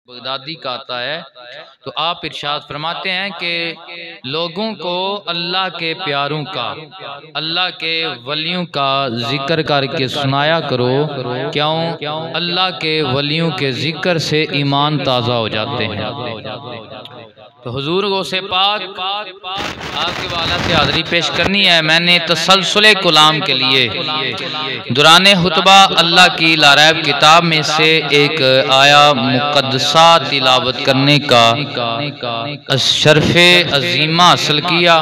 Baghdadi का आता है तो आप इरशाद फरमाते हैं कि लोगों को अल्लाह के प्यारों का, अल्लाह के वलियों का जिक्र करके सुनाया करो। क्यों? अल्लाह के वलियों के जिक्र से ईमान ताज़ा हो जाते हैं। तो हुजूर गौसे पाक आपके वाला से हाज़री पेश करनी है। मैंने तसलसुल कलाम के लिए दुराने खुतबा अल्लाह की लारैब किताब में से एक आया मुक़द्दसा तिलावत करने का शर्फ़े अज़ीमा हासिल किया।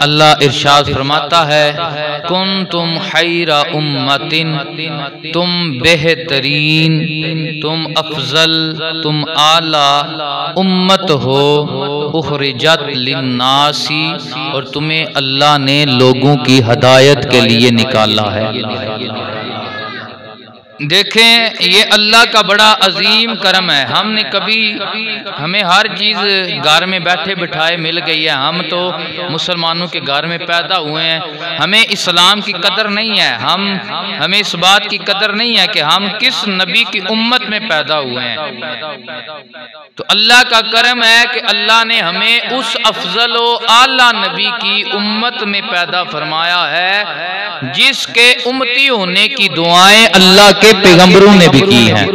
अल्लाह इरशाद फरमाता है, कुंतुम खैरा उम्मतिन, तुम बेहतरीन, तुम अफजल, तुम आला उम्मत हो, उखरिजत लिन्नासी, और तुम्हें अल्लाह ने लोगों की हदायत के लिए निकाला है। देखें, ये अल्लाह का बड़ा अजीम करम है। हमने कभी हमें हर चीज़ घर में बैठे बिठाए मिल गई है। हम तो मुसलमानों के घर में पैदा हुए हैं, हमें इस्लाम की कदर नहीं है। हमें इस बात की कदर नहीं है कि हम किस नबी की उम्मत में पैदा हुए हैं। तो अल्लाह का करम है कि अल्लाह ने हमें उस अफजल व आला नबी की उम्मत में पैदा फरमाया है जिसके उम्मती होने की दुआएं अल्लाह के पैगंबरों ने भी की हैं।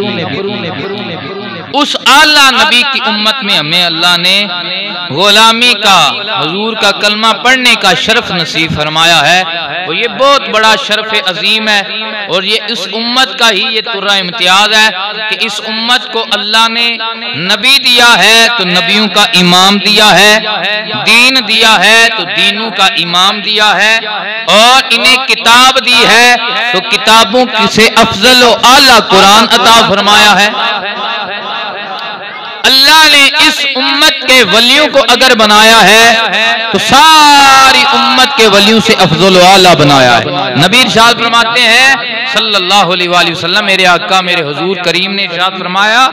उस आला नबी की उम्मत में हमें अल्लाह ने गुलामी का, हुजूर का कलमा पढ़ने का शर्फ नसीब फरमाया है। और ये बहुत बड़ा शर्फ अजीम है। और ये इस उम्मत का ही ये तुर्रा इम्तियाज है कि इस उम्मत को अल्लाह ने नबी दिया है तो नबियों का इमाम दिया है, दीन दिया है तो दीनों का इमाम दिया है, और इन्हें किताब दी है तो किताबों से अफजल व आला कुरान अता फरमाया है। अल्लाह ने इस उम्मत के वलियों को अगर बनाया है तो सारी उम्मत के वलियों से अफजल व आला बनाया है। नबी इरशाद फरमाते हैं सल्लल्लाहु अलैहि वसल्लम, मेरे आका मेरे हुजूर करीम ने इरशाद फरमाया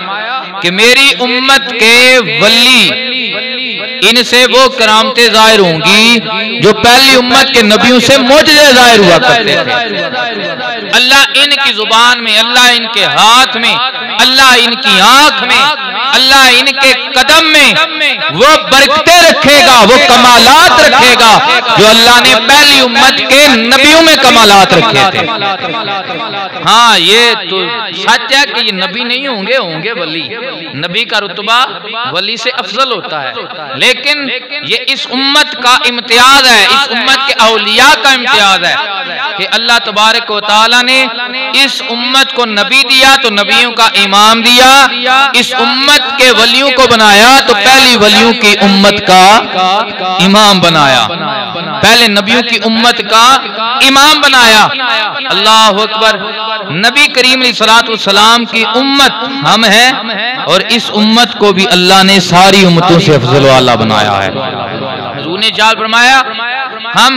कि मेरी उम्मत के वली, इनसे वो करामतें जाहिर होंगी जो पहली उम्मत के नबियों से मोजज़े जाहिर हुआ करते थे। अल्लाह इनकी जुबान में, अल्लाह इनके हाथ में, अल्लाह इनकी आंख में, अल्लाह इनके कदम में वो बरकतें रखेगा, वो कमालात रखेगा जो अल्लाह ने पहली उम्मत के नबियों में कमालात रखे थे। हाँ, ये तो सच है कि ये नबी नहीं होंगे, होंगे वली। नबी का रुतबा वली से अफजल होता है, लेकिन ये इस उम्मत का इम्तियाज है, इस उम्मत के औलिया का इम्तियाज है कि अल्लाह तबारक व तआला ने इस उम्मत को नबी दिया तो नबियों का इमाम दिया, इस उम्मत के वलियों को बनाया तो पहली वलियों की उम्मत का इमाम बनाया, पहले नबियों की उम्मत का इमाम बनाया। अल्लाह अकबर। नबी करीम अलैहिस्सलातु वस्सलाम की उम्मत हम हैं, और इस उम्मत को भी अल्लाह ने सारी उम्मतों से अफजल वाला बनाया है। हुजूर ने जाल फरमाया, हम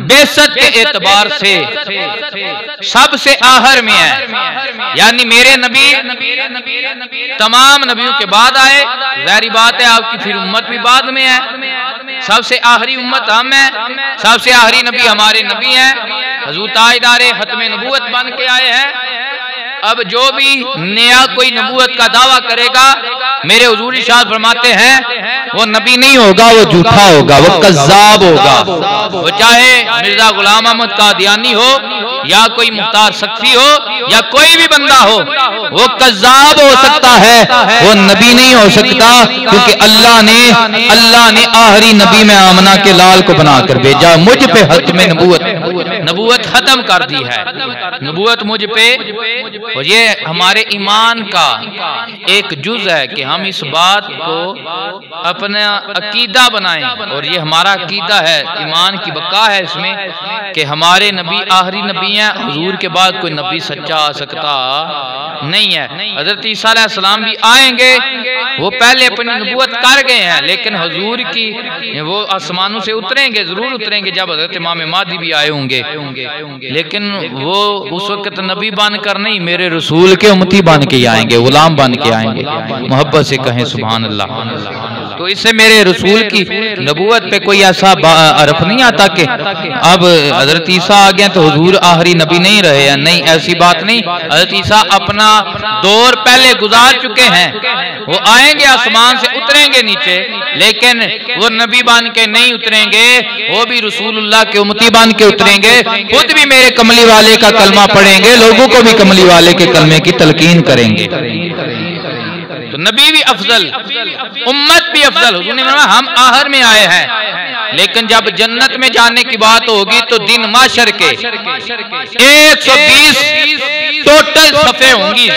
बेसत के एतबार से सबसे आखिर में है, यानी मेरे नबी तमाम नबियों के बाद आए। जाहिर बात है आपकी फिर उम्मत भी बाद में है। सबसे आखिरी उम्मत हम है, सबसे आखिरी नबी हमारे नबी हैं। हुजूर ताजदारे खत्मे नबूवत बन के आए हैं। अब जो भी नया कोई नबूवत का दावा करेगा, मेरे हुजूर इरशाद फरमाते हैं वो नबी नहीं होगा, वो झूठा होगा, वो कज़्ज़ाब होगा। वो चाहे मिर्जा गुलाम अहमद कादियानी हो या कोई मुख्तार सख्फी हो या कोई भी बंदा हो, वो कज़्ज़ाब हो सकता है, वो नबी नहीं हो सकता, क्योंकि अल्लाह ने आखिरी नबी में आमना के लाल को बनाकर भेजा। मुझ पे हत्मे नबूवत खत्म कर दी है, नबूवत मुझ पे। और ये हमारे ईमान का एक जुज है कि हम इस बात को अपना अकीदा बनाएं, और ये हमारा अकीदा है, ईमान की बका है इसमें कि हमारे नबी आखिरी नबी हैं। हुजूर के बाद कोई नबी सच्चा आ सकता नहीं है। हज़रत ईसा अलैहिस्सलाम भी आएंगे वो पहले अपनी नबूवत कर गए हैं, लेकिन हुजूर की वो आसमानों से उतरेंगे, जरूर उतरेंगे जब हज़रत इमाम महदी भी आए होंगे, लेकिन वो उस वक्त नबी बन कर नहीं, मेरे रसूल के उम्मती बन के आएंगे, गुलाम बन के आएंगे। मोहब्बत से कहें सुभान अल्लाह। तो इससे मेरे रसूल की नबूवत पे कोई ऐसा अर्फ नहीं आता कि अब हजरत ईसा आ गए तो हुजूर आखिरी नबी नहीं रहे हैं, नहीं, ऐसी बात नहीं। हजरत ईसा अपना दौर पहले गुजार चुके हैं, वो आएंगे आसमान से उतरेंगे नीचे, लेकिन वो नबी बन के नहीं उतरेंगे, वो भी रसूलुल्लाह के उम्मती बन के उतरेंगे, खुद भी मेरे कमली वाले का कलमा पढ़ेंगे, लोगों को भी कमली वाले के कलमे की तलकीन करेंगे। तो नबी भी अफजल, उम्मत भी अफजल। हुजूर ने फरमाया हम आहर में आए हैं, लेकिन जब जन्नत में जाने की बात होगी तो दिन माशर के 120 टोटल सफ़े होंगी,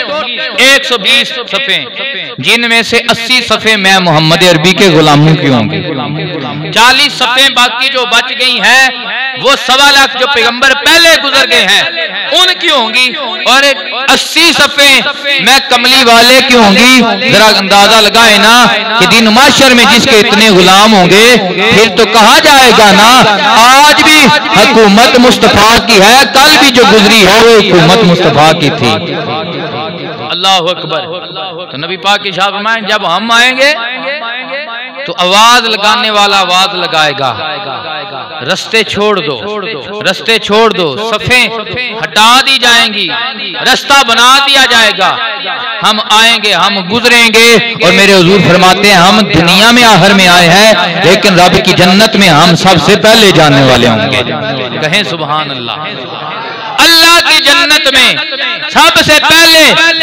120 सफ़े, जिनमें से 80 सफ़े मैं मोहम्मद अरबी के गुलामों की होंगी, 40 सफ़े बाकी जो बच गई हैं वो 1.25 लाख जो पैगंबर पहले गुजर गए हैं उनकी होंगी, और 80 सफ़े मैं कमली वाले की होंगी। जरा अंदाजा लगाए ना कि दिन माशर में जिसके इतने गुलाम होंगे, फिर तो कहा जाएगा ना आज भी हुकूमत मुस्तफा की है, कल भी जो गुजरी है वो हुकूमत मुस्तफा की थी। अल्लाह अकबर। तो नबी पाक की शाह फरमाएं जब हम आएंगे तो आवाज लगाने वाला आवाज लगाएगा, रस्ते छोड़ दो, रस्ते छोड़ दो, सफ़े हटा दी जाएंगी, रास्ता बना दिया जाएगा, हम आएंगे, हम गुजरेंगे। और मेरे हुजूर फरमाते हैं हम दुनिया में आहर में आए हैं, लेकिन रब की जन्नत में हम सबसे पहले जाने वाले होंगे। कहें सुभान अल्लाह। अल्लाह की जन्नत में सबसे पहले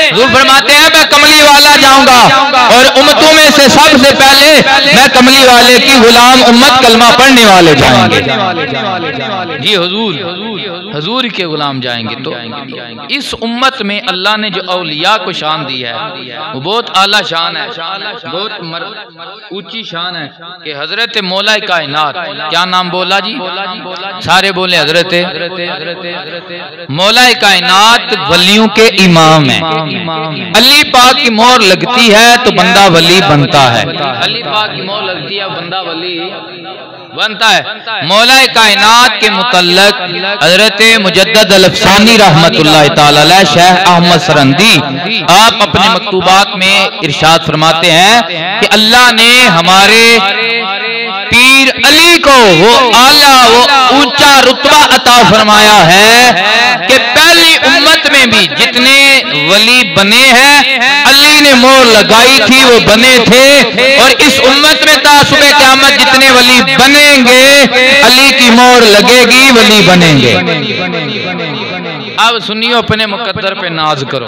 हुजूर फरमाते हैं मैं कमली वाला जाऊंगा, और उम्मतों में से सबसे पहले मैं कमली वाले की गुलाम उम्मत कलमा पढ़ने वाले जाएंगे। जी हुजूर के गुलाम जाएंगे। तो इस उम्मत में अल्लाह ने जो औलिया को शान दी है वो बहुत आला शान है, बहुत ऊंची शान है कि हजरत मौला कायनात, क्या नाम बोला जी, सारे बोले हजरत मौला कायनात वलियों के इमाम है। अली पाक की मोहर लगती है तो बंदा वली बनता है, अली पाक की मोहर लगती है बंदा वली बनता है। मौला कायनात के मुतल्लक हजरत मुजद्दद अल-अफसानी रहमतुल्लाह तआला अलैह शेख अहमद सरंदी आप अपने मकतूबात में इरशाद फरमाते हैं कि अल्लाह ने हमारे पीर अली को वो आला, वो ऊंचा रुतबा अता फरमाया है कि पहली उम्मत में भी जितने वली बने हैं अली ने मोहर लगाई थी, वो बने थे, और इस उम्मत में तासुबे क़यामत जितने वली बनेंगे अली की मोहर लगेगी, वली बनेंगे। अब सुनियो, अपने मुकद्दर पे नाज करो,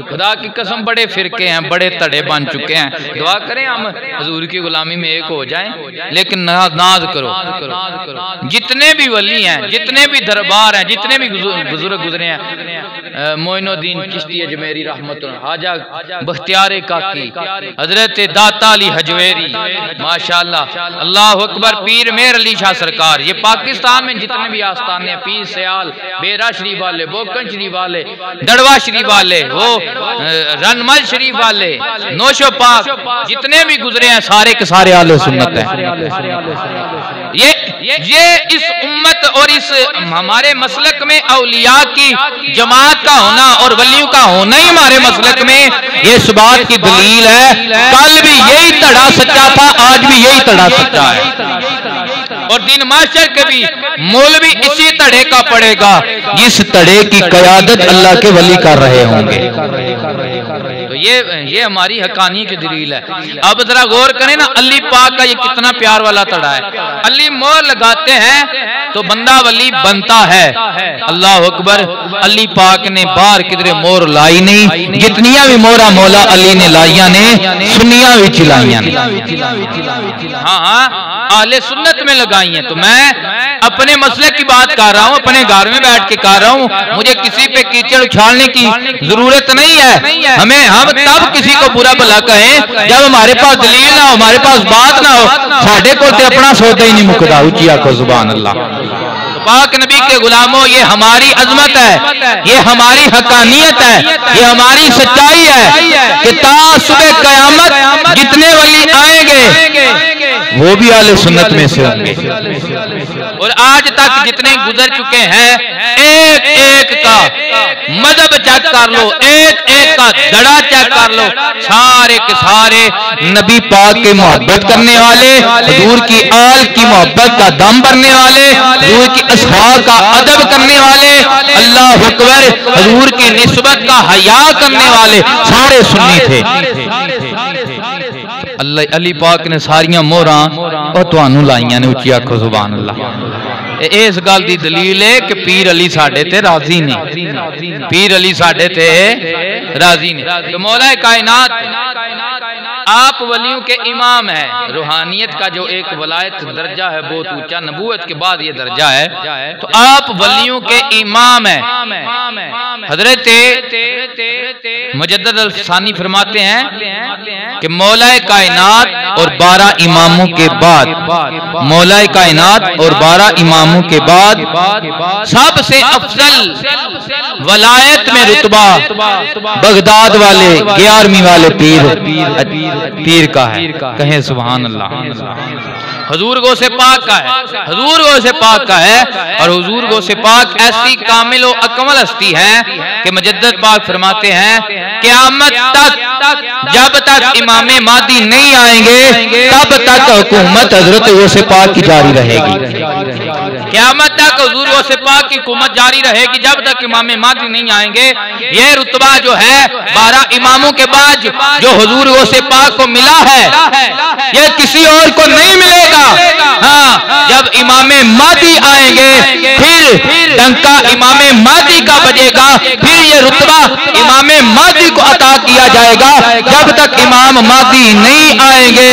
खुदा की कसम बड़े फिरके हैं, बड़े तड़े बन चुके हैं, दुआ करें हम हुजूर की गुलामी में एक हो जाएं, लेकिन नाज करो। जितने भी वली हैं, जितने भी दरबार हैं, जितने भी बुजुर्ग गुजरे हैं, मोइनुद्दीन चिश्ती अजमेरी रहमतुल्लाह, हाजा बख्तियार काकी, हजरत दाता अली हजवेरी, माशाअल्लाह, अल्लाह अकबर, पीर मेहर अली शाह सरकार, ये पाकिस्तान में जितने भी आस्थाने, पीर सयाल, बेरा शरीफ वाले, बोकन शरीफ वाले, दड़वा शरीफ वाले, वो रनमल शरीफ वाले, नौशो पाक, जितने भी गुजरे हैं सारे के सारे आले सुन्नत हैं। ये इस उम्मत और इस हमारे मसलक में औलिया की जमात का होना और वलियों का होना ही हमारे मसलक में ये इस बात की दलील है। कल भी यही तड़ा सच्चा था, आज भी यही तड़ा सच्चा है, और दिन माशर के भी मौलवी इसी तड़े का पड़ेगा जिस तड़े की क़यादत अल्लाह के वली कर रहे होंगे। तो ये हमारी हकानी की दलील है। अब जरा गौर करें ना, अली पाक का ये कितना प्यार वाला तड़ा है। अली मोहर लगाते हैं तो बंदा वली बनता है। अल्लाह अकबर। अली पाक ने बाहर किधरे मोहर लाई नहीं, जितनियां भी मोहरा मौला अली ने लाइया ने सुन्नियां भी चिलाइया ने, हाँ आले सुन्नत में लगाई हैं। तो मैं अपने मसले की बात कर रहा हूँ, अपने घर में बैठ के कर रहा हूँ, मुझे किसी पे कीचड़ उछालने की जरूरत नहीं है। हम तब किसी को बुरा भला कहें जब हमारे पास दलील ना हो, हमारे पास बात ना हो। साढ़े को अपना सौदा ही नहीं मुकदा। उचिया को जुबान अल्लाह। पाक नबी के गुलामों, ये हमारी अजमत है, ये हमारी हकानियत है, ये हमारी सच्चाई है कि ता सुबह क़यामत वो भी आले सुन्नत में से होंगे। और आज तक जितने गुजर चुके हैं, एक एक का मजहब चेक कर लो, एक एक का दड़ा चेक कर लो, सारे के सारे नबी पाक के मोहब्बत करने वाले, हुजूर की आल की मोहब्बत का दम भरने वाले, हुजूर की असहाब का अदब करने वाले, अल्लाह अकबर, हुजूर की निस्बत का हया करने वाले सारे सुन्नी थे। अल्लाह अली पाक ने सारियां मोहरां और तुहानू लाइयां ने, उच्ची आखो सुभान अल्लाह। इस गल की दलील है कि पीर अली साडे ते राजी ने, पीर अली साडे ते राजी ने। तो मौला कायनात आप वलियों के इमाम है। रूहानियत का जो एक वलायत दर्जा है बहुत ऊंचा, नबूवत के बाद ये दर्जा है, तो आप वलियों के इमाम है। हजरत मुजद्दद अल-सानी फरमाते हैं कि मौलाए कायनात और 12 इमामों के बाद, मौलाए कायनात और 12 इमामों के बाद सबसे अफजल वलायत में रुतबा बगदाद वाले 11वीं वाले पीर का है। कहें सुभान अल्लाह। हुजूर गो से पाक का है, हुजूर गो से पाक का है। और हुजूर गो से पाक ऐसी कामिल और अकमल हस्ती है कि मुजद्दद पाक फरमाते हैं क़यामत तक जब तक इमामे मादी नहीं आएंगे तब तक हुकूमत हजरत गो से पाक की जारी रहेगी। क़यामत तक हुजूर गो से पाक की हुकूमत जारी रहेगी जब तक इमामे मादी नहीं आएंगे। यह रुतबा जो है 12 इमामों के बाद जो हुजूर गो से पाक को मिला है, यह किसी और को नहीं मिलेगा। हाँ, जब इमामे मादी आएंगे फिर डंका इमामे मादी का बजेगा, फिर ये रुतबा इमामे मादी को अता किया जाएगा। जब तक इमाम मादी नहीं आएंगे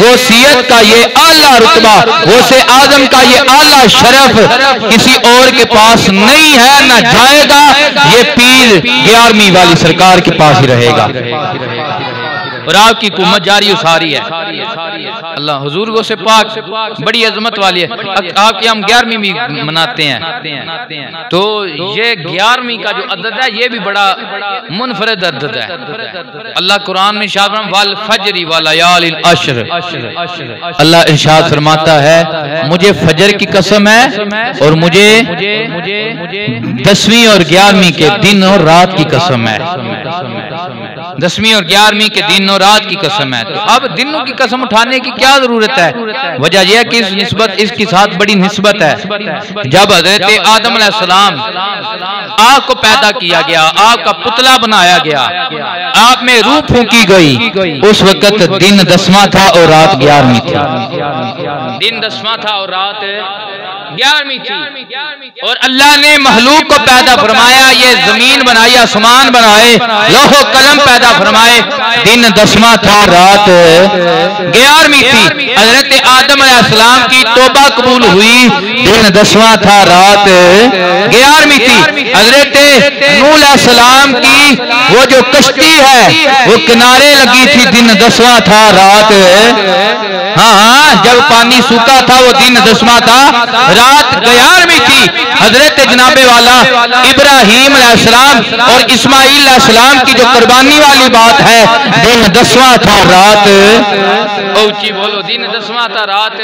वसीयत का ये आला रुतबा, गौसे आजम का ये आला शरफ किसी और के पास नहीं है, न जाएगा। ये पीर 11वीं वाली सरकार के पास ही रहेगा और आपकी हुकूमत जारी सारी है। अल्लाह हुजूर गो से पाक बड़ी अजमत वाली है। आपके हम 11वीं भी मनाते हैं, तो ये 11वीं का जो अदद है ये भी बड़ा मुनफरद अदद है। अल्लाह कुरान में इरशाद वल फजरी व लयालिल अश्र, अल्लाह इरशाद फरमाता है मुझे फजर की कसम है और मुझे 10वीं और 11वीं के दिन और रात की कसम है। 10वीं और 11वीं के दिन और रात की कसम है। तो अब दिनों की कसम उठाने की क्या जरूरत है? वजह यह कि इस निस्बत इसके साथ बड़ी निस्बत है। जब हजरत आदम अलैहिस्सलाम आग को पैदा किया गया, आग का पुतला बनाया गया, आग में रूह फूंकी गई, उस वक्त दिन 10वां था और रात 11वीं थी। दिन 10वां था और रात 11वीं थी। और अल्लाह ने महलूक को पैदा फरमाया, ये जमीन बनाई, आसमान बनाए, लोहो कलम पैदा फरमाए। दिन 10वां था, रात 11वीं थी। हजरत आदम अलैहिस्सलाम की तौबा कबूल हुई, दिन 10वां था, रात 11वीं थी। हजरत नूह अलैहिस्सलाम की वो जो कश्ती है वो किनारे लगी थी, दिन 10वां था, रात हाँ जब पानी सूखा था वो दिन 10वां था, रात 11वीं थी। हजरत जनाबे वाला इब्राहीम अलैहिस्सलाम और इस्माइल अलैहिस्सलाम की जो कुर्बानी वाली बात है, दिन 10वां था, रात ऊंची बोलो, दिन 10वां था, रात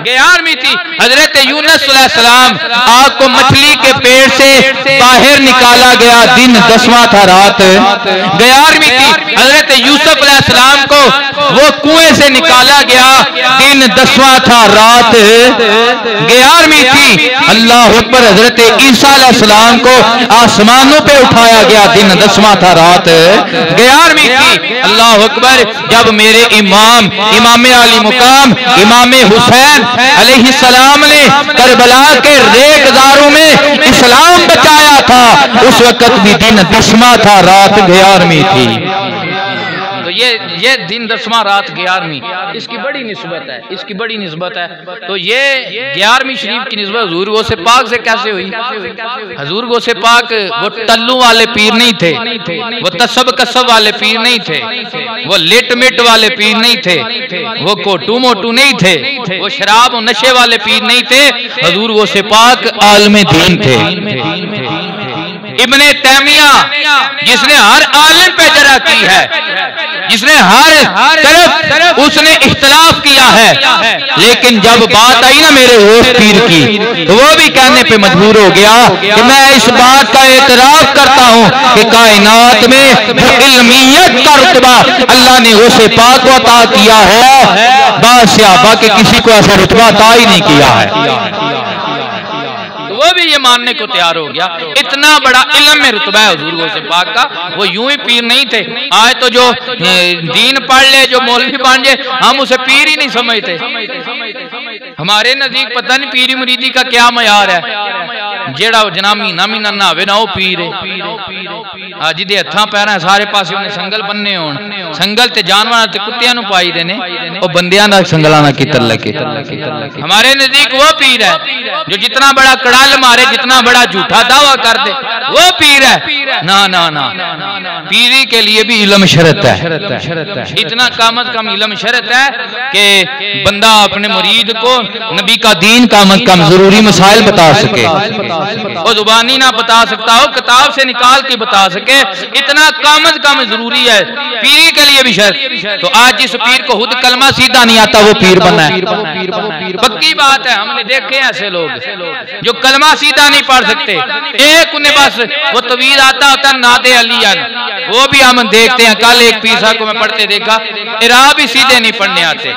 11वीं थी। हजरत यूनुस अलैहिस्सलाम आग को मछली के पेट से बाहर निकाला गया, दिन 10वां था, रात 11वीं थी। हजरत यूसुफ अलैहिस्सलाम को वो कुएं से निकाला गया, दिन 10वां था, रात 11वीं थी। अल्लाह अकबर। हजरत ईसा अलैहिस्सलाम को आसमानों पे उठाया गया, दिन 10वां था, रात 11वीं थी। अल्लाह अकबर। जब मेरे इमाम इमाम आली मुकाम इमाम हुसैन अलैहिस्सलाम ने करबला के रेगजारों में इस्लाम बचाया था, उस वक्त भी दिन 10वां था, रात 11वीं थी। तो ये दिन 10वां, रात 11वीं, इसकी बड़ी निस्बत है, इसकी बड़ी निस्बत है। तो ये 11वीं शरीफ की निस्बत हुजूर गौसे पाक से कैसे हुई? हुजूर गौसे पाक वो टल्लू वाले पीर नहीं थे, वो तसब कसब वाले पीर नहीं थे, वो लिट मिट वाले पीर नहीं थे, वो कोटू मोटू नहीं थे, वो शराब और नशे वाले पीर नहीं थे। हुजूर गौसे पाक आलमे दीन थे। इब्ने तैमिया जिसने हर आलिम पे जरा की है, जिसने हर तरफ उसने इख्तिलाफ किया है, लेकिन जब बात आई ना मेरे होश पीर की तो वो भी कहने पे मजबूर हो गया कि मैं इस बात का एतराफ करता हूँ कि कायनात में जो इल्मियत का रुतबा अल्लाह ने उसे पाक को अता किया है, बादशाह के किसी को ऐसा रुतबा अता ही नहीं किया है। वो भी ये मानने को तैयार हो गया, इतना बड़ा इल्म में रुतबा है हुजूर गौसे पाक का। वो यूं ही पीर नहीं थे। आज तो जो दीन पढ़ ले, जो मौलवी बन जाए, हम उसे पीर ही नहीं समझते। हमारे नजदीक पता नहीं पीरी मुरीदी का क्या मयार है। जेड़ा जनाब महीना महीना नहावे ना वो पीर है। जिदे हथा पैर सारे पासे उन्हें संगल बन्ने होन, संगल ते जानवर ते कुत्तियां नूं पाई देने, वो बंदियां दा संगला ना कितर लगे। हमारे नजदीक वो पीर है जो जितना बड़ा कड़ाल मारे, जितना बड़ा झूठा दावा कर दे, वो पीर है। ना ना ना, पीरी के लिए भी इल्म शरत है। इतना कम अज कम इल्म शरत है कि बंदा अपने मुरीद को नबी का दीन कम अज कम जरूरी मसाइल बता सके। वो जुबानी ना बता सकता हो, किताब से निकाल के बता सके, इतना कम अज कम जरूरी है। पीरी के लिए भी शर्त। तो आज जिस पीर को खुद कलमा सीधा नहीं आता वो पीर बना है। पक्की बात है, हमने देखे ऐसे लोग जो कलमा सीधा नहीं पढ़ सकते। एक उन्हें बस वो तवीज आता होता नादे अलियन, वो भी हम देखते हैं। कल एक पीर साहब को मैं पढ़ते देखा, इरा भी सीधे नहीं पढ़ने आते।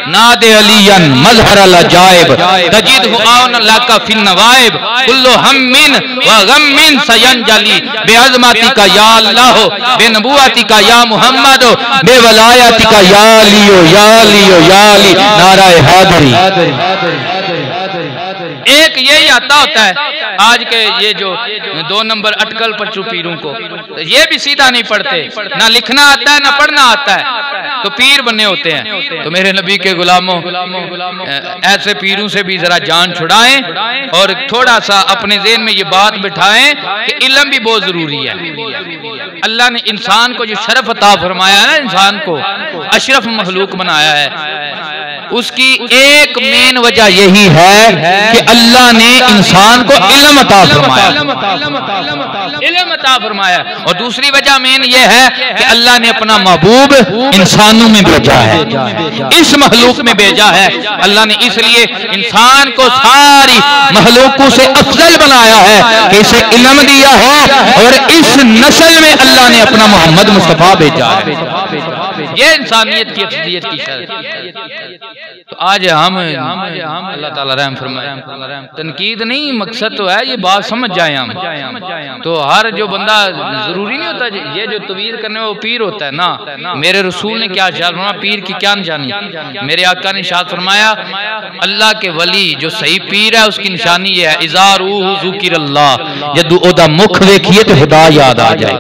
नादे अलियन मजहर अल अजाइब तजिद हुआन लाका फिन नवाइब कुल्लु हम्मिन व गम्मिन सयंजली बेअज़मती का या अल्लाह बेनबुवती का या मुहम्मद बेवलायती का या लियो या लियो या ली नाराए हादरी। एक यही आता होता है आज के ये जो 2 नंबर अटकल पर पीरों को, तो ये भी सीधा नहीं पढ़ते, ना लिखना आता है ना पढ़ना आता है, तो पीर बने होते हैं। तो मेरे नबी के गुलामों, ऐसे पीरों से भी जरा जान छुड़ाएं और थोड़ा सा अपने ज़हन में ये बात बिठाएं कि इल्म भी बहुत जरूरी है। अल्लाह ने इंसान को जो शरफ अता फरमाया है ना, इंसान को अशरफ मखलूक बनाया है, उसकी एक मेन वजह यही है कि अल्लाह ने इंसान को इल्म अता फरमाया, इल्म अता फरमाया। और दूसरी वजह मेन ये है कि अल्लाह ने अपना महबूब इंसानों में भेजा है, इस महलूक में भेजा है। अल्लाह ने इसलिए इंसान को सारी महलूकों से अफजल बनाया है कि इसे इल्म दिया है, और इस नस्ल में अल्लाह ने अपना मोहम्मद मुस्तफा भेजा है। ये इंसानियत की अफजलियत की शर्त। तो आज हम अल्लाह ताला रहम फरमाए, तनकीद नहीं, मकसद तो है ये बात समझ जाए हम। तो हर जो बंदा जरूरी नहीं होता ये जो तवीर करने वो पीर होता है ना। मेरे रसूल ने क्या इरशाद फरमाया, पीर की क्या निशानी? मेरे आका ने इरशाद फरमाया, अल्लाह के वली जो सही पीर है उसकी निशानी ये है, इज़ारूहु ज़ुकिरल्लाह, जदू ओदा मुख वेखिए तो खुदा याद आ जाए,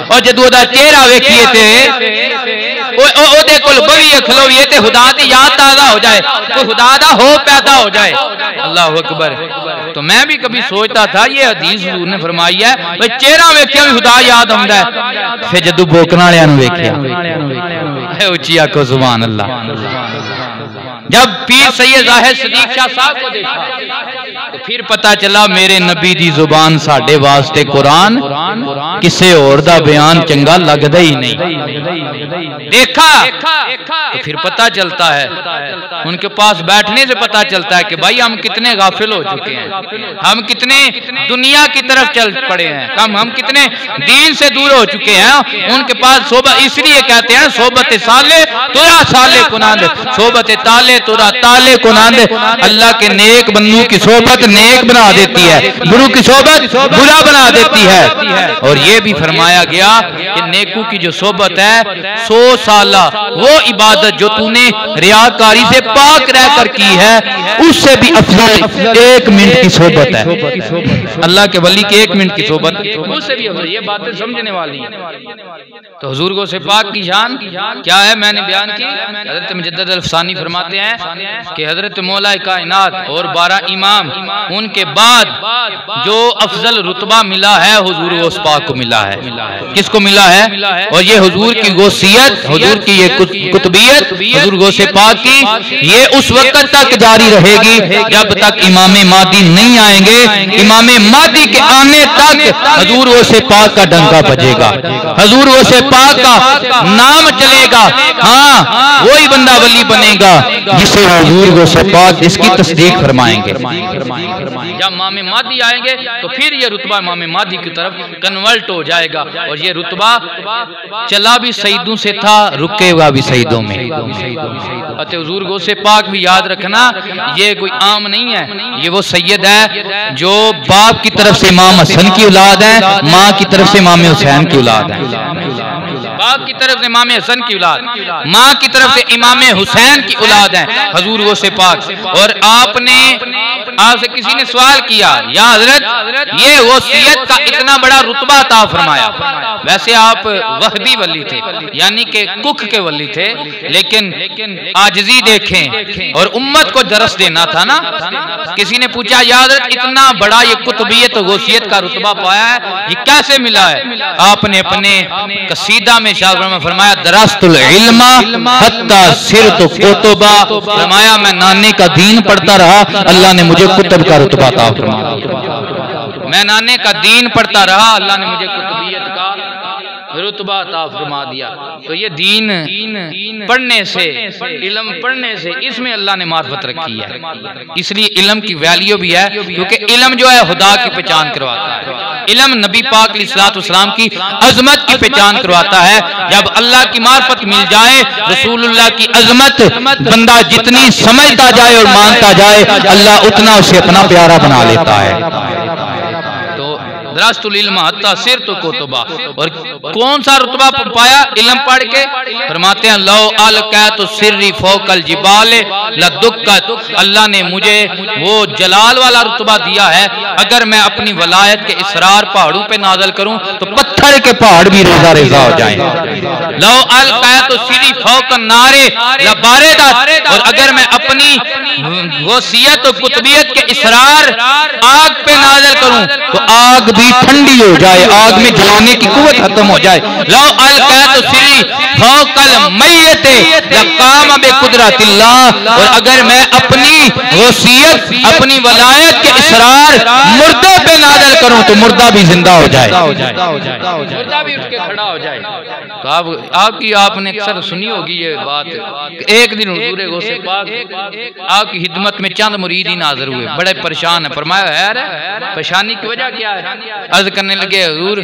और जदू ओदा चेहरा वेखिए ते ओदे कोल बवीए खलोवीए ते खुदा दी याद ताज़ा हो जाए, तो खुदा दा हो पैदा हो जाए। अल्लाह अकबर। तो मैं भी कभी सोचता था ये हदीस हुजूर ने फरमाई है भाई चेहरा वेखिया भी खुदा याद आउंदा है, फिर जदू बोकण वालियां नूं वेखिया, उच्ची आखो सुभान अल्लाह। जब पीर सैयद ज़ाहिद सदीक शाह साहब को देखा तो फिर पता चला मेरे नबी दी जुबान साडे वास्ते कुरान, किसे और दा बयान चंगा लगदा ही नहीं। देखा तो फिर पता चलता है, उनके पास बैठने से पता चलता है कि भाई हम कितने गाफिल हो चुके हैं, हम कितने दुनिया की तरफ चल पड़े हैं, हम कितने दीन से दूर हो चुके हैं। उनके पास सोबत, इसलिए कहते हैं सोबत साले तुरा साले कुनांद, सोबत ताले तुरा ताले कुनांद। अल्लाह के नेक बंदू की सोबत नेक बना देती है, बुरू की सोबत बुरा बना देती है। और ये भी फरमाया गया कि नेकू की जो सोबत है 100 साला वो इबादत जो तूने रियाकारी से पाक रहकर की है उससे भी अफजल 1 मिनट की सोबत है। अल्लाह के वली की 1 मिनट की सोबत उससे भी अफजल। ये बातें समझने वाली हैं। तो हुजूर गौस पाक की शान क्या है मैंने बयान की। हजरत मुजद्दिद अल-अफ़सानी फरमाते हैं कि हजरत मौला कायनात और 12 इमाम उनके बाद जो अफजल रुतबा मिला है हुजूर गौस पाक को मिला है। किसको मिला है? और ये हुजूर की गौसियत, हुजूर की ये कुतुबियत, हुजूर गौस पाक की, ये उस वक्त तक जारी रहेगी जब तक इमाम मादी नहीं आएंगे। इमाम मादी के आने तक हुजूर गौस पाक का डंका बजेगा, हुजूर गौस पाक का नाम चलेगा। हाँ, वही बंदा वली बनेगा जिसे हुजूर गौस पाक इसकी तस्दीक फरमाएंगे। जब इमाम मादी आएंगे तो फिर ये रुतबा इमाम मादी की तरफ कन्वर्ट हो जाएगा। और ये रुतबा चला भी सईदों से था, रुकेगा भी सईदों में। अतः हुजूर गौस पाक भी याद रखना, ये कोई आम नहीं है, ये वो सैयद है जो बाप की तरफ से इमाम हसन की औलाद है, माँ की तरफ से इमाम हुसैन की औलाद है। बाप की तरफ से इमाम हसन की औलाद, माँ की तरफ से इमाम हुसैन की औलाद है हुजूर गौस पाक। और आपसे किसी ने सवाल किया, या हजरत ये वसीयत का इतना बड़ा रुतबा अता फरमाया, वैसे आप वहबी वली थे, यानी कि कुख के वली थे, लेकिन आजिज़ी देखें और उम्मत को दरस देना था ना। किसी ने पूछा, या हजरत इतना बड़ा ये कुतुबियत गौसियत का रुतबा पाया है, ये कैसे मिला है? आपने अपने कसीदा में शाह फरमाया, दरस्तुल इल्मा हत्ता सिरतु कुतुबा, फरमाया मैं नाने का दीन पढ़ता रहा, अल्लाह ने मुझे कुतुब का रुतबा अता फरमाया। मैं नाने का दीन पढ़ता रहा, अल्लाह ने मुझे कुतुबियत का रुतबा अता फरमा दिया। तो ये दीन पढ़ने से, इल्म पढ़ने से, इसमें अल्लाह ने मार्फत रखी है। इसलिए इल्म की वैल्यू भी है, क्योंकि इल्म जो है खुदा की पहचान करवाता है। इल्म नबी पाक अलैहिस्सलाम की अजमत की पहचान करवाता है। जब अल्लाह की मार्फत मिल जाए, रसूलुल्लाह की अजमत बंदा जितनी समझता जाए और मानता जाए, अल्लाह उतना उसे अपना प्यारा बना लेता है। दरस्तुल इल्म हत्ता सिरतु कुतुबा, और कौन सा रुतबा पाया इल्म पढ़ के? फरमाते हैं, लो अलकैतु सिर्री फौकल जिबाल लदुक्कत, अल्लाह ने मुझे वो जलाल वाला रुतबा दिया है, अगर मैं अपनी वलायत के इसरार पहाड़ों पे नाज़िल करूं तो पत्थर के पहाड़ भी रेज़ा रेज़ा हो जाएं। लो अलकैतु सिर्री फौकन नारे लबारेदात, और अगर मैं अपनी वसीयत और कुतुबियत के इसरार आग पे नाज़िल करूं तो आग भी ठंडी हो जाए, आग में जलाने की कुव्वत खत्म हो जाए। लो अलकैतु सिर्री फौकल मय्यत लकाम बिकुदरतिल्लाह, और अगर मैं अपनी वसीयत, अपनी वलायत के इसरार मुर्दे पे नाज़िल करूं तो मुर्दा भी जिंदा हो जाए, मुर्दा भी उठ के खड़ा हो जाए। तो आपने अक्सर सुनी होगी ये बात। एक दिन हुजूर गौस पाक आपकी खिदमत में चंद मुरीद ही नाज़िर हुए, बड़े परेशान है। फरमाया, है परेशानी की वजह क्या है? अर्ज करने लगे, हुजूर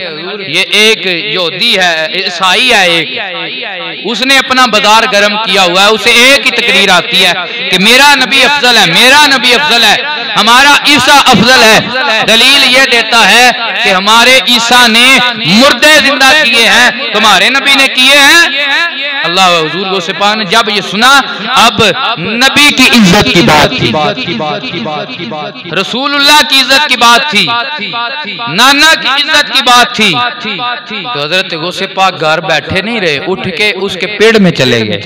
ये एक यहूदी है, ईसाई है एक, उसने अपना बाजार गर्म किया हुआ है, उसे एक ही तकरीर आती है कि मेरा नबी अफजल है, मेरा नबी अफजल है, हमारा ईसा अफजल है। दलील ये देता है कि हमारे ईसा ने मुर्दे जिंदा किए हैं, तुम्हारे नबी ने किए हैं। अल्लाह हुजूर गौस पाक ने जब ये सुना, अब नबी की इज्जत की बात थी, रसूलुल्लाह की इज्जत की बात थी, नाना की इज्जत की बात थी, तो हजरत गौस पाक घर बैठे नहीं रहे, उठ के उसके पेड़ में चले गए।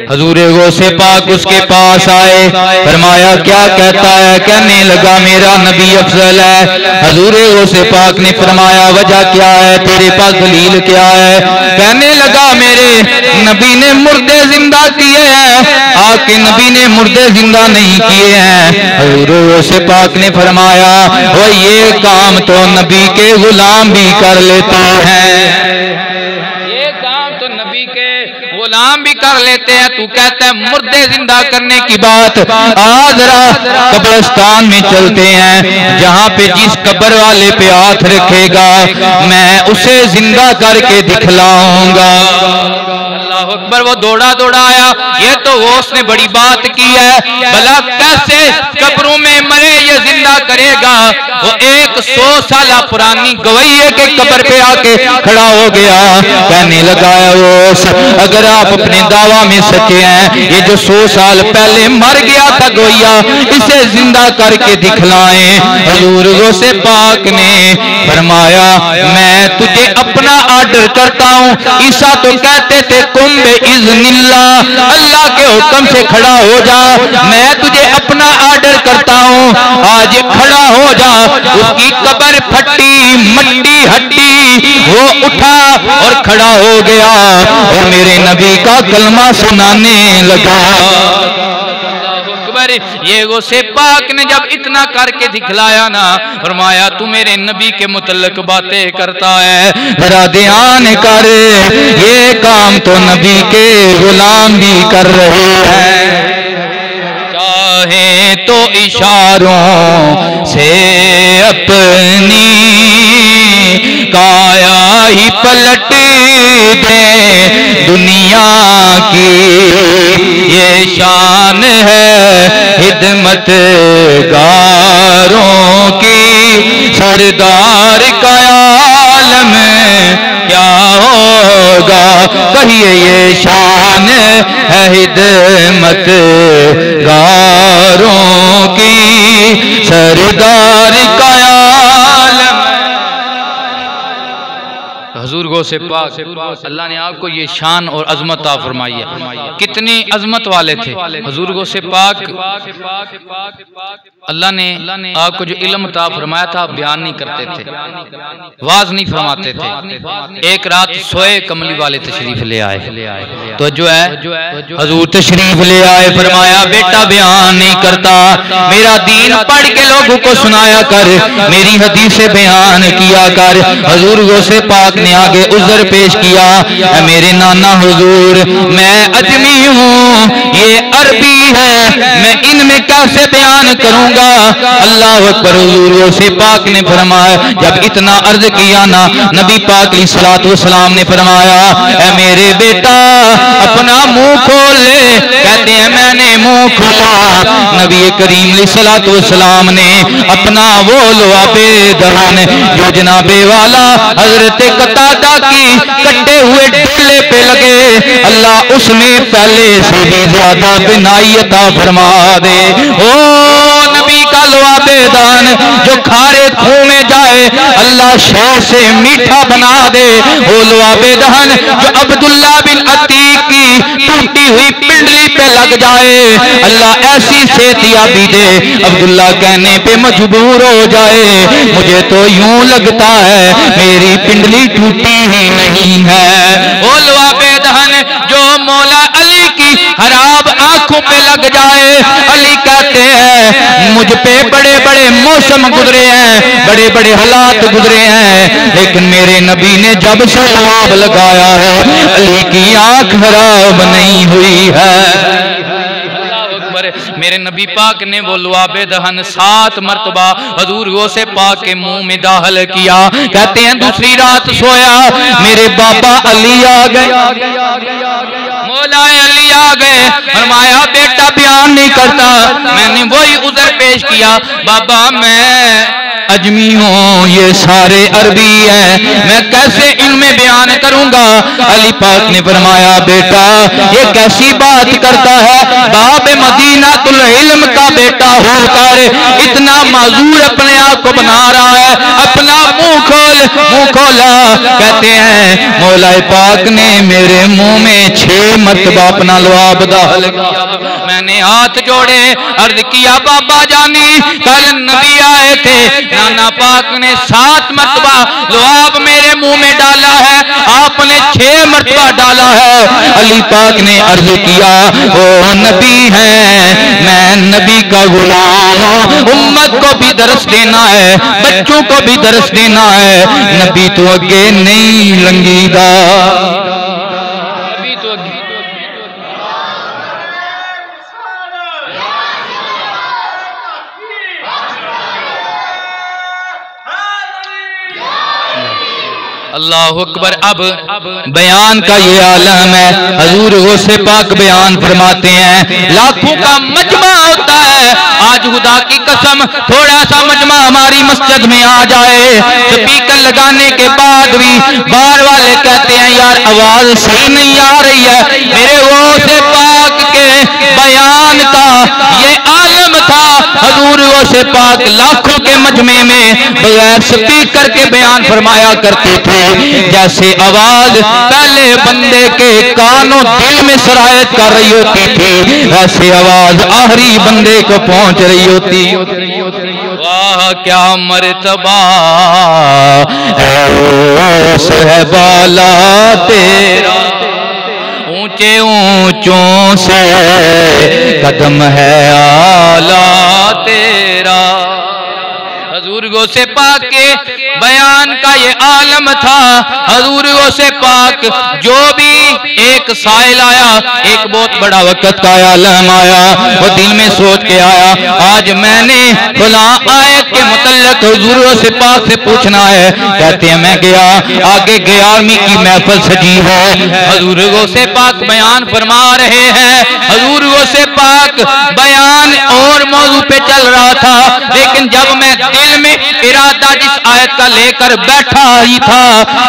हुजूर गौस पाक उसके पास आए, फरमाया क्या कहता है? कहने लगा मेरा नबी अफजल है। हुजूर गौस पाक ने फरमाया वजह क्या है, तेरे पास दलील क्या है? कहने लगा मेरे नबी ने मुर्दे जिंदा किए हैं, आपके नबी ने मुर्दे जिंदा नहीं किए हैं। हुजूर गौस पाक ने फरमाया वो ये काम तो नबी के गुलाम भी कर लेते हैं, ये काम तो नबी के गुलाम भी कर लेते हैं, तू कहता है मुर्दे जिंदा करने की बात। आज कब्रिस्तान में चलते हैं, जहाँ पे जिस कब्र वाले पे हाथ रखेगा मैं उसे जिंदा करके दिखलाऊंगा। अल्लाह अकबर। वो दौड़ा दौड़ा आया, ये तो उसने बड़ी बात की है, भला कैसे कब्रों में मरे ये जिंदा करेगा। वो 100 साल पुरानी गवैये के कब्र पे आके खड़ा हो गया, कहने लगा अगर आप अपने दावा में सच्चे हैं, ये जो 100 साल पहले मर गया था गवैया, इसे जिंदा करके दिखलाएं। हुजूर गौस पाक ने फरमाया मैं तुझे अपना ऑर्डर करता हूँ। ईसा तो कहते थे कुम बे इज़्निल्लाह, अल्लाह के हुक्म से खड़ा हो जा, मैं तुझे अपना अपना ऑर्डर करता हूँ, आज खड़ा हो जा। उसकी कब्र फटी, मट्टी हड्डी, वो उठा और खड़ा हो गया और मेरे नबी का कलमा सुनाने लगा। ये गौसे पाक ने जब इतना करके दिखलाया ना, फरमाया तू मेरे नबी के मुतल्लक बातें करता है, जरा ध्यान कर, ये काम तो नबी के गुलाम भी कर रहे हैं। चाहे तो इशारों से अपनी काया ही पलट दे दुनिया की, ये शान है हिदमत गारों की, सरदार का आलम क्या होगा, कहिए ये शान है हिदमत गारों की, सरदार का आलम। हुजूर गौसे पाक अल्लाह ने आपको ये शान और अजमत अता फरमाई है। कितनी अजमत वाले थे हुजूर गौसे पाक। अल्लाह ने आपको जो इल्म अता फरमाया था, बयान नहीं करते थे, वाज नहीं फरमाते थे। एक रात सोए कमली वाले तशरीफ ले आए, तो जो है हुजूर तशरीफ ले आए, फरमाया बेटा बयान नहीं करता, मेरा दीन पढ़ के लोगों को सुनाया कर, मेरी हदीसें बयान किया कर। हुजूर गौसे पाक ने आगे उज़र पेश किया, मेरे नाना हुजूर मैं अजमी हूँ, ये अरबी है, मैं इनमें कैसे बयान करूंगा। अल्लाह अकबर। हुजूर गौसे पाक ने फरमाया, जब इतना अर्ज किया ना, नबी पाक अलैहिस्सलातु वस्सलाम ने फरमाया, ऐ मेरे बेटा अपना मुंह खोल ले। कहते हैं मैंने मुंह खोला, नबी करीम अलैहिस्सलातु वस्सलाम ने अपना वो लुआबे दहन जो जनाबे वाला हजरत कतादा की कटे हुए ढीले पे लगे, अल्लाह उसमें पहले से भी ज्यादा बिनाई अता फरमा दे। ओ नबी का लुआबे दान जो खारे खूह में जाए, अल्लाह शहर से मीठा बना दे। ओ लुआबे दहन जो अब्दुल्ला बिन अतीक की टूटी हुई पिंडली पे लग जाए, अल्लाह ऐसी सेहतियाबी दे, अब्दुल्ला कहने पे मजबूर हो जाए, मुझे तो यूं लगता है मेरी पिंडली टूटी ही नहीं है। ओ लुआबे दहन जो मौला अली की खराब आंखों पे लग जाए, अली कहते हैं मुझ पे बड़े बड़े मौसम गुजरे हैं, बड़े बड़े हालात गुजरे हैं, लेकिन मेरे नबी ने जब से लुआब लगाया है, अली की आंख खराब नहीं हुई है। मेरे नबी पाक ने वो लुआबे दहन 7 मरतबा हुजूर गौसे पाक के मुंह में दाखिल किया। कहते हैं दूसरी रात सोया, मेरे बाबा अली आ गए, मौला अली आ गए, फरमाया बेटा बयान नहीं करता। मैंने वही उधर पेश किया, बाबा मैं अजमी हूँ, ये सारे अरबी हैं, मैं कैसे इनमें बयान करूंगा। अली पाक ने फरमाया बेटा ये कैसी बात करता है, बाब मदीनातुल इल्म का बेटा होकर इतना माजूर अपने आप को बना रहा है, अपना मुंह खोला। कहते हैं मौला पाक ने मेरे मुंह में 6 मरतबा अपना लुआब दाखिल किया। मैंने हाथ जोड़े, अर्ज किया बाबा जानी कल नबी आए थे, नाना पाक ने 7 मरतबा लुआब मेरे मुंह में डाला है, आपने 6 मरतबा डाला है। अली पाक ने अर्ज किया वो नबी है, मैं नबी का गुलाम हूं, उम्मत को भी दरस देना है, बच्चों को भी दरस देना है, नबी तो अगे नहीं लंगीदा। अल्लाह अकबर। अब बयान का ये आलम है, हजूर गौसे पाक बयान फरमाते हैं लाखों का मजमा होता है, आज खुदा की कसम थोड़ा सा मजमा हमारी मस्जिद में आ जाए, स्पीकर लगाने के बाद भी बाहर वाले कहते हैं यार आवाज सही नहीं आ रही है। मेरे गौसे पाक के बयान का ये आलम था, हजूर गौसे पाक लाखों के मजमे में बगैर स्पीकर के बयान फरमाया करते थे। जैसे आवाज पहले बंदे के कानों दिल में सरायत कर रही होती थी, वैसे आवाज आखिरी बंदे को पहुंच रही होती। वाह क्या मर्तबा है बाला तेरा, ऊंचे ऊंचों से कदम है आला तेरा। हजूर गौसे पाक के बयान का ये आलम था। हजूर गौसे पाक जो भी एक साइल आया, एक बहुत बड़ा वक्त का आलम आया, वो दिल में सोच के आया आज मैंने फला आयत के मुतल्लिक हजूर गौसे पाक से पूछना है। कहते हैं मैं गया, आगे 11वीं की महफिल सजी है, हजूर गौसे पाक बयान फरमा रहे हैं। हजूर गौसे पाक बयान और मौजू पे चल रहा था, लेकिन जब मैं दिल में इरादा जिस आयत का लेकर बैठा ही था,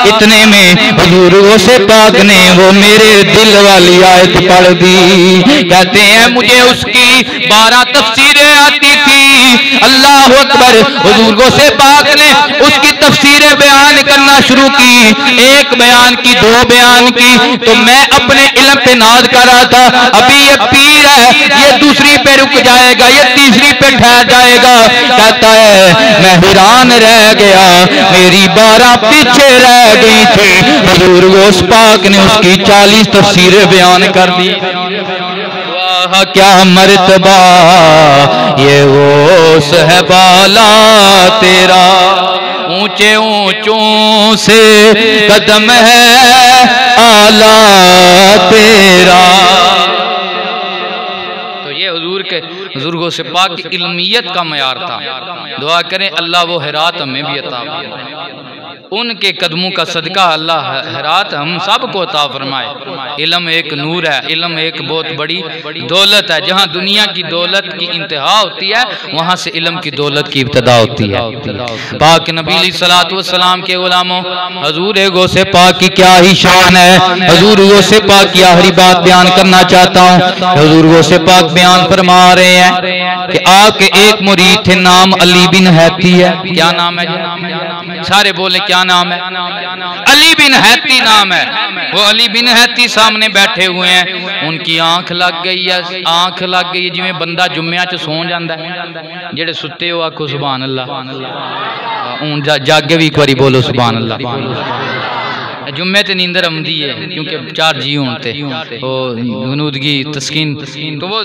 इतने में हुजूर गौसे पाक ने वो मेरे दिल वाली आयत पढ़ दी। कहते हैं मुझे उसकी 12 तफसीरें आती थी। अल्लाह अकबर। हुजूर गौसे पाक ने उसकी तफसीरें बयान करना शुरू की, एक बयान की, 2 बयान की, तो मैं अपने इल्म पे नाज कर रहा था। अभी ये पीर है, ये दूसरी पे रुक जाएगा, ये तीसरी पे ठहर जाएगा। कहता है मैं हैरान रह गया, मेरी 12 पीछे रह गई थी। हुजूर गौस पाक ने उसकी 40 तफसीरें बयान कर दी। वाह क्या मर्तबा ये गौस है बाला तेरा, ऊंचे ऊंचों से कदम है आला तेरा। हुजूर गौसे पाक की इल्मियत का मयार था। दुआ करें अल्लाह वो हिरात हमें भी अता फरमाए, उनके कदमों का सदका अल्लाह हिरात हम सब को अता फरमाए। इल्म एक नूर है, इल्म एक बहुत बड़ी दौलत है। जहाँ दुनिया की दौलत की इंतहा होती है, वहाँ से इल्म की दौलत की इब्तदा होती है। पाक नबी अलैहिस्सलातु वस्सलाम के गुलामों, हजूर गौसे पाक की क्या ही शान है। हजूर गौसे पाक की आखिरी बात बयान करना चाहता हूँ। हजूर गौसे पाक बयान फरमा रहे हैं कि आपके एक मुरीद थे, नाम अली बिन हैती है। क्या नाम है? सारे बोले क्या नाम है? अली बिन हैती नाम है। वो अली बिन हैती सामने बैठे हुए हैं, उनकी आंख लग गई है। आंख लग गई जिवें बंदा जुम्मिया च सौ जाता है। जेड़े सुते हो आखो सुभान अल्लाह, हूं जागे भी एक बारी बोलो सुभान अल्लाह। जुम्मे ते नींदर आमदी है क्योंकि 4 जी होते गनूदगी तस्कीन, तो वो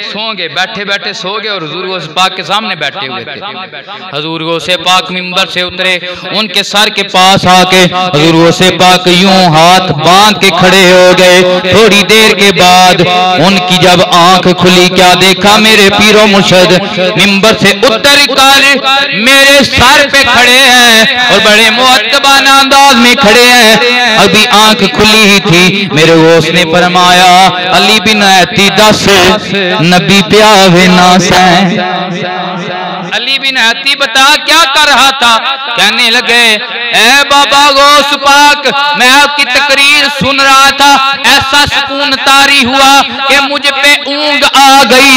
सो गए, बैठे बैठे सो गए और हुजूर गौसे पाक के सामने बैठे हुए थे। हुजूर गौसे पाक मिंबर से उतरे, उनके सर के पास आके हुजूर गौसे पाक यूं हाथ बांध के खड़े हो गए। थोड़ी देर के बाद उनकी जब आंख खुली, क्या देखा? मेरे पीरो मुर्शद मिंबर से उतर कर मेरे सर पे खड़े हैं और बड़े मुअद्दबाना अंदाज में खड़े हैं। अभी आंख खुली ही थी, मेरे गौस ने फरमाया अली बिन हैती दस नबी प्यावे ना सैं। अली बिन हैती बता क्या कर रहा था? कहने लगे ए बाबा गौस पाक, मैं आपकी तकरीर सुन रहा था, ऐसा सुकून तारी हुआ कि मुझ पे ऊंग आ गई।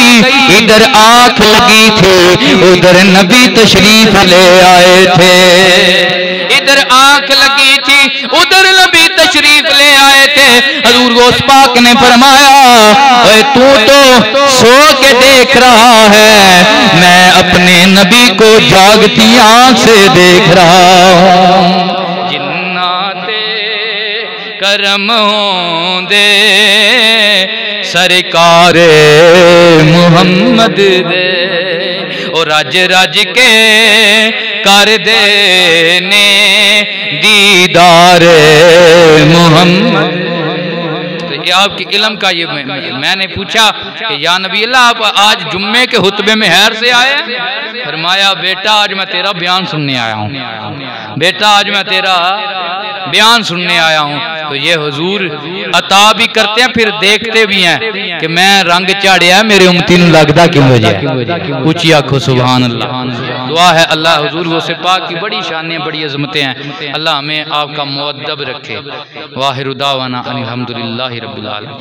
इधर आंख लगी थी, उधर नबी तशरीफ ले आए थे। इधर आंख लगी थी, उधर नबी तशरीफ ले आए थे। हजूर गौस पाक ने फरमाया ओए तू तो सो के देख रहा है, मैं अपने नबी को जागती आंख से देख रहा हूं। जिन्नाते करम होंदे सरकार मुहम्मद दे, और रज रज के कर देने दीदार मोहम्मद। तो ये आपकी इल्म का ये मैंने पूछा कि या नबी अल्लाह आप आज जुम्मे के खुतबे में हैर से आए? फरमाया बेटा आज मैं तेरा बयान सुनने आया हूँ, बेटा आज मैं तेरा बयान सुनने आया हूँ। तो ये हुजूर अता भी करते हैं, फिर देखते भी हैं कि मैं रंग चाड़िया मेरे उम्मती नूं लगदा क्यों वजह। ऊंची आखो सुभान अल्लाह। दुआ है अल्लाह हुजूर गौसे पाक की बड़ी शानें, बड़ी अज़मतें हैं, अल्लाह हमें आपका मुअद्दब रखे। वाहिर दावाना अनिल हम्दुलिल्लाहि रब्बिल आलमीन।